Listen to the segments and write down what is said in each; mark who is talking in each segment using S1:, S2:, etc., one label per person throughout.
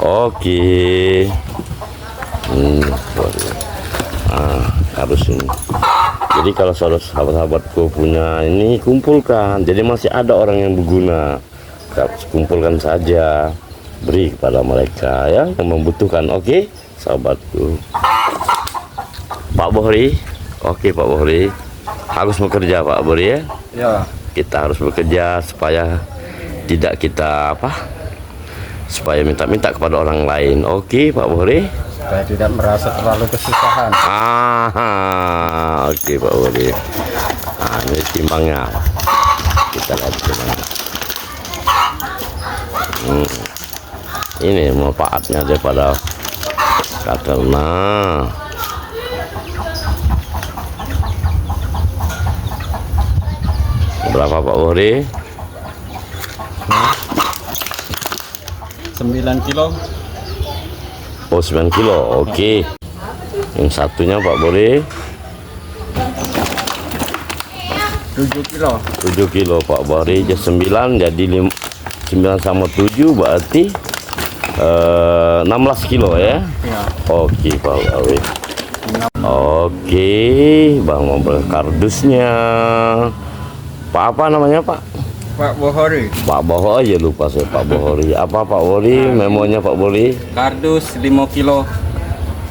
S1: Oke. Harus ini. Jadi kalau sahabat-sahabatku punya ini, kumpulkan. Jadi masih ada orang yang berguna. Kumpulkan saja, beri kepada mereka ya yang membutuhkan. Oke, sahabatku. Pak Bohri, oke Pak Bohri, harus bekerja Pak Bohri ya.
S2: Ya.
S1: Kita harus bekerja supaya tidak kita supaya minta-minta kepada orang lain. Oke Pak Bohri.
S2: Supaya tidak merasa terlalu kesusahan.
S1: Oke Pak Bohri. Ini timbangnya. Kita lihat timbangnya. Ini manfaatnya daripada karena berapa Pak Bohri?
S2: 9 kilo.
S1: Oh 9 kilo, oke. Yang satunya Pak Bohri
S2: 7 kilo.
S1: 7 kilo Pak Bohri, jadi 9 jadi 9 sama 7 berarti 16 kilo ya.
S2: Ya.
S1: Oke Pak Bohri. Oke, Bang mobil kardusnya. Pak apa namanya Pak?
S2: Pak Bohri.
S1: Pak Bohri aja lupa saya Pak Bohri. Apa Pak Bohri? Memonya Pak Bohri?
S2: Kardus 5 kilo.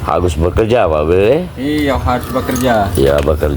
S1: Harus bekerja Pak Bohri?
S2: Iya, harus bekerja.
S1: Ya bekerja.